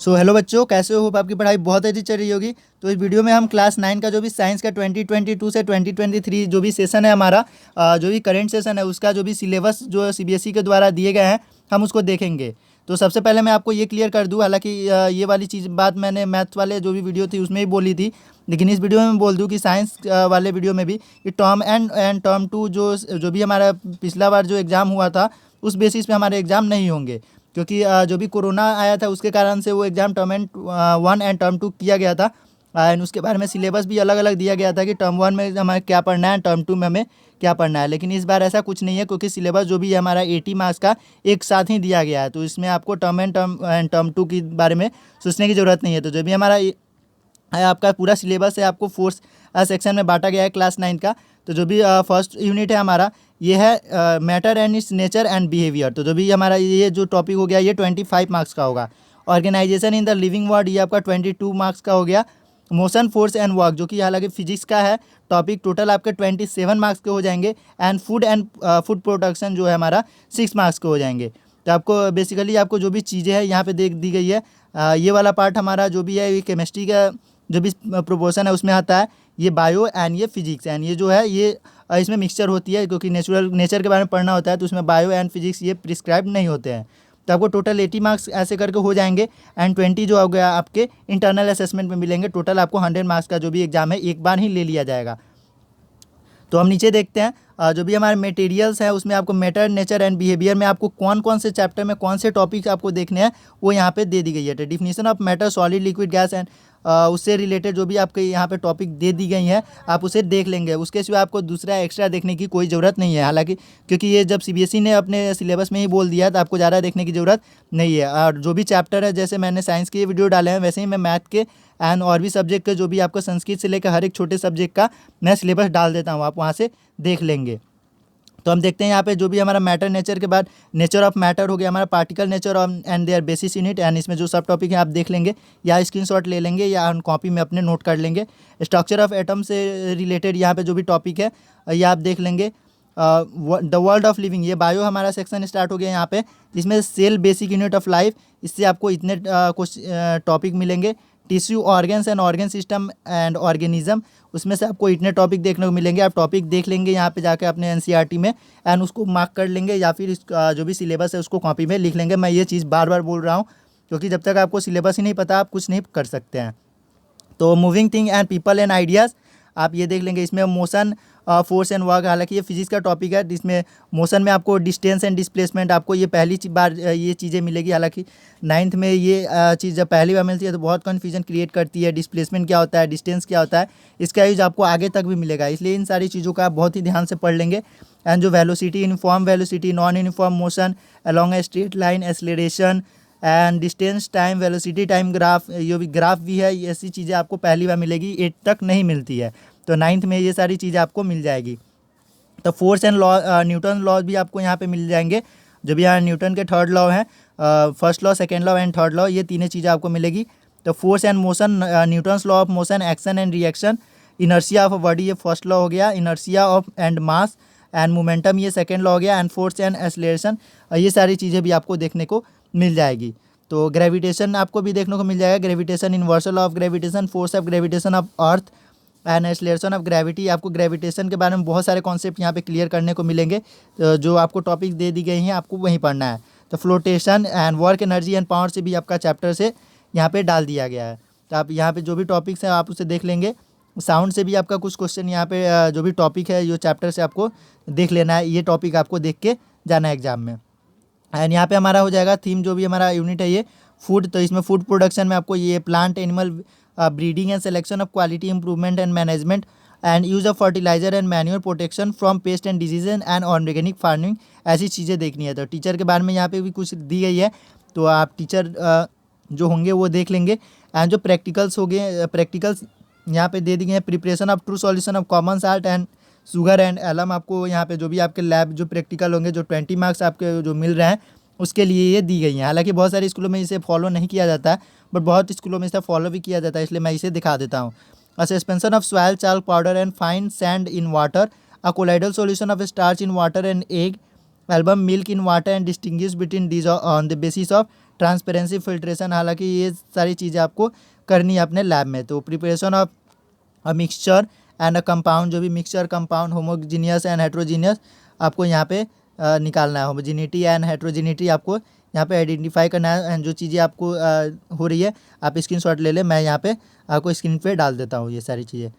So hello बच्चों, कैसे हो? होप आपकी पढ़ाई बहुत अच्छी चल रही होगी। तो इस वीडियो में हम क्लास 9 का जो भी साइंस का 2022 से 2023 जो भी सेशन है हमारा, जो भी करंट सेशन है उसका जो भी सिलेबस जो सीबीएसई के द्वारा दिए गए हैं हम उसको देखेंगे। तो सबसे पहले मैं आपको ये क्लियर कर दूं, हालांकि ये वाली चीज़ बात मैंने मैथ वाले जो भी वीडियो थी उसमें ही बोली थी, लेकिन इस वीडियो में मैं बोल दूं कि साइंस वाले वीडियो में भी कि टर्म एंड टर्म टू जो भी हमारा पिछला बार जो एग्ज़ाम हुआ था उस बेसिस पे हमारे एग्ज़ाम नहीं होंगे, क्योंकि जो भी कोरोना आया था उसके कारण से वो exam term and 1 and term 2 किया गया था। एंड उसके बारे में सिलेबस भी अलग अलग दिया गया था कि टर्म 1 में हमें क्या पढ़ना है, टर्म 2 में हमें क्या पढ़ना है। लेकिन इस बार ऐसा कुछ नहीं है, क्योंकि सिलेबस जो भी है हमारा 80 मार्क्स का एक साथ ही दिया गया है। तो इसमें आपको टर्म 2 के बारे में सोचने की ज़रूरत नहीं है। तो जो भी हमारा है आपका पूरा सिलेबस है, आपको 4 सेक्शन में बांटा गया है क्लास 9 का। तो जो भी फर्स्ट यूनिट है हमारा ये है matter and it's nature and behaviour. तो जो भी हमारा ये जो टॉपिक हो गया ये 25 मार्क्स का होगा। Organisation in the living world ये आपका 22 मार्क्स का हो गया। मोशन फोर्स एंड वर्क जो कि हालांकि फिजिक्स का है टॉपिक, टोटल आपके 27 मार्क्स के हो जाएंगे। एंड फूड प्रोडक्शन जो है हमारा 6 मार्क्स के हो जाएंगे। तो आपको बेसिकली आपको जो भी चीज़ें हैं यहाँ पे देख दी गई है। ये वाला पार्ट हमारा जो भी है ये केमिस्ट्री का जो भी प्रोपोर्शन है उसमें आता है, ये बायो एंड ये फिजिक्स एंड ये जो है ये इसमें मिक्सचर होती है, क्योंकि नेचर के बारे में पढ़ना होता है तो उसमें बायो एंड फिजिक्स ये प्रिस्क्राइब नहीं होते हैं। तो आपको टोटल 80 मार्क्स ऐसे करके हो जाएंगे। एंड 20 जो हो गया आपके इंटरनल असेसमेंट में मिलेंगे। टोटल आपको 100 मार्क्स का जो भी एग्जाम है एक बार ही ले लिया जाएगा। तो हम नीचे देखते हैं जो भी हमारे मटेरियल्स है उसमें आपको मैटर नेचर एंड बिहेवियर में आपको कौन कौन से चैप्टर में कौन से टॉपिक्स आपको देखने हैं वो यहाँ पे दे दी गई है। Definition of matter, solid, liquid, gas and उससे रिलेटेड जो भी आपके यहाँ पे टॉपिक दे दी गई हैं आप उसे देख लेंगे। उसके सिवा आपको दूसरा एक्स्ट्रा देखने की कोई ज़रूरत नहीं है, हालांकि क्योंकि ये जब सीबीएसई ने अपने सिलेबस में ही बोल दिया है तो आपको ज़्यादा देखने की ज़रूरत नहीं है। और जो भी चैप्टर है, जैसे मैंने साइंस के वीडियो डाले हैं वैसे ही मैं मैथ के एंड और भी सब्जेक्ट के जो भी आपको संस्कृत से लेकर हर एक छोटे सब्जेक्ट का मैं सिलेबस डाल देता हूँ, आप वहाँ से देख लेंगे। तो हम देखते हैं यहाँ पे जो भी हमारा मैटर नेचर के बाद नेचर ऑफ मैटर हो गया हमारा particle nature and their basis unit. And इसमें जो सब टॉपिक है आप देख लेंगे या स्क्रीनशॉट ले लेंगे या हम कॉपी में अपने नोट कर लेंगे। स्ट्रक्चर ऑफ एटम से रिलेटेड यहाँ पे जो भी टॉपिक है ये आप देख लेंगे। द वर्ल्ड ऑफ लिविंग ये बायो हमारा सेक्शन स्टार्ट हो गया यहाँ पे, जिसमें cell basic unit of life, इससे आपको इतने कुछ टॉपिक मिलेंगे। Tissue, organs and organ system and organism, उसमें से आपको इतने टॉपिक देखने को मिलेंगे। आप टॉपिक देख लेंगे यहाँ पे जाके अपने एनसीईआरटी में एंड उसको मार्क कर लेंगे या फिर जो भी सिलेबस है उसको कॉपी में लिख लेंगे। मैं ये चीज़ बार बार बोल रहा हूँ क्योंकि जब तक आपको सिलेबस ही नहीं पता आप कुछ नहीं कर सकते हैं। तो moving thing and people and ideas आप ये देख लेंगे। इसमें मोशन, फोर्स एंड वर्क, हालांकि ये फिजिक्स का टॉपिक है जिसमें मोशन में आपको डिस्टेंस एंड डिस्प्लेसमेंट आपको ये पहली बार ये चीज़ें मिलेगी। हालांकि 9th में ये चीज़ जब पहली बार मिलती है तो बहुत कन्फ्यूजन क्रिएट करती है, डिस्प्लेसमेंट क्या होता है, डिस्टेंस क्या होता है, इसका यूज आपको आगे तक भी मिलेगा। इसलिए इन सारी चीज़ों का आप बहुत ही ध्यान से पढ़ लेंगे। एंड जो velocity, uniform velocity, non uniform motion along a straight line, acceleration and distance time, velocity time graph, ये भी ग्राफ भी है, ऐसी चीज़ें आपको पहली बार मिलेगी, 8 तक नहीं मिलती है। तो 9th में ये सारी चीज़ें आपको मिल जाएगी। तो force and law, Newton law भी आपको यहाँ पे मिल जाएंगे। जो भी यहाँ न्यूटन के 3rd लॉ हैं, first law, second law and 3rd law, ये तीनों चीज़ें आपको मिलेगी। तो force and motion, Newton's law of motion, action and reaction, inertia of a body ये फर्स्ट लॉ हो गया, inertia of and mass and momentum ये सेकेंड लॉ हो गया, एंड फोर्स एंड एक्सेलरेशन ये सारी चीज़ें भी आपको देखने को मिल जाएगी। तो ग्रेविटेशन आपको भी देखने को मिल जाएगा, gravitation, universal of gravitation, force of gravitation of earth and acceleration of gravity. आपको ग्रेविटेशन के बारे में बहुत सारे कॉन्सेप्ट यहाँ पे क्लियर करने को मिलेंगे। तो जो आपको टॉपिक दे दी गई हैं आपको वहीं पढ़ना है। तो flotation and work energy and power से भी आपका चैप्टर से यहाँ पे डाल दिया गया है। तो आप यहाँ पे जो भी टॉपिक्स हैं आप उसे देख लेंगे। साउंड से भी आपका कुछ क्वेश्चन यहाँ पे जो भी टॉपिक है जो चैप्टर से आपको देख लेना है, ये टॉपिक आपको देख के जाना है एग्जाम में। एंड यहाँ पे हमारा हो जाएगा थीम, जो भी हमारा यूनिट है ये फूड। तो इसमें फूड प्रोडक्शन में आपको ये plant animal breeding and selection of quality improvement and management and use of fertiliser and manure, protection from pest and disease and organic farming, ऐसी चीज़ें देखनी है। तो टीचर के बारे में यहाँ पे भी कुछ दी गई है, तो आप टीचर जो होंगे वो देख लेंगे। एंड जो प्रैक्टिकल्स हो गए, प्रैक्टिकल्स यहाँ पे दे दी गई हैं। Preparation of true solution of common salt and sugar and alum, आपको यहाँ पे जो भी आपके लैब जो प्रैक्टिकल होंगे जो 20 मार्क्स आपके जो मिल रहे हैं उसके लिए ये दी गई हैं। हालांकि बहुत सारे स्कूलों में इसे फॉलो नहीं किया जाता है, बट बहुत स्कूलों में इसे फॉलो भी किया जाता है, इसलिए मैं इसे दिखा देता हूँ। A suspension of soil chalk powder and fine sand in water, a colloidal solution of starch in water and egg, album milk in water and distinguish between these on the basis of transparency, filtration, हालांकि ये सारी चीज़ें आपको करनी है अपने lab में। तो preparation of a mixture and a compound, जो भी mixture, compound, homogeneous and heterogeneous आपको यहाँ पे निकालना है। होमोजीनिटी एंड हेट्रोजीनिटी आपको यहाँ पे आइडेंटिफाई करना है। एंड जो चीज़ें आपको हो रही है आप स्क्रीनशॉट ले लें, मैं यहाँ पे आपको स्क्रीन पे डाल देता हूँ ये सारी चीज़ें,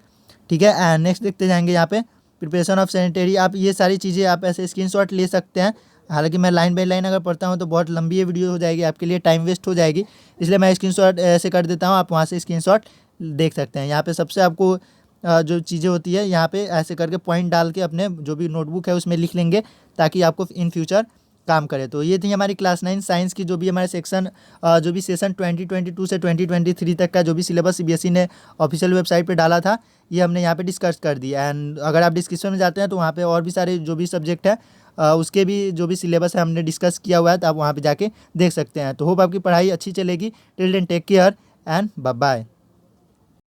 ठीक है। एंड नेक्स्ट देखते जाएंगे यहाँ पे प्रिपरेशन ऑफ सैनिटरी। आप ये सारी चीज़ें आप ऐसे स्क्रीनशॉट ले सकते हैं। हालांकि मैं लाइन बाय लाइन अगर पढ़ता हूँ तो बहुत लंबी ये वीडियो हो जाएगी, आपके लिए टाइम वेस्ट हो जाएगी, इसलिए मैं स्क्रीनशॉट ऐसे कर देता हूँ, आप वहाँ से स्क्रीनशॉट देख सकते हैं। यहाँ पे सबसे आपको जो चीज़ें होती है यहाँ पे ऐसे करके पॉइंट डाल के अपने जो भी नोटबुक है उसमें लिख लेंगे, ताकि आपको इन फ्यूचर काम करे। तो ये थी हमारी क्लास 9 साइंस की जो भी हमारे सेक्शन जो भी सेशन 2022 से 2023 तक का जो भी सिलेबस सीबीएसई ने ऑफिशियल वेबसाइट पे डाला था, ये हमने यहाँ पे डिस्कस कर दिया। एंड अगर आप डिस्क्रिप्शन में जाते हैं तो वहाँ पे और भी सारे जो भी सब्जेक्ट है उसके भी जो भी सिलेबस है हमने डिस्कस किया हुआ है, तो आप वहाँ पे जाके देख सकते हैं। तो होप आपकी पढ़ाई अच्छी चलेगी। Till then take care and bye bye.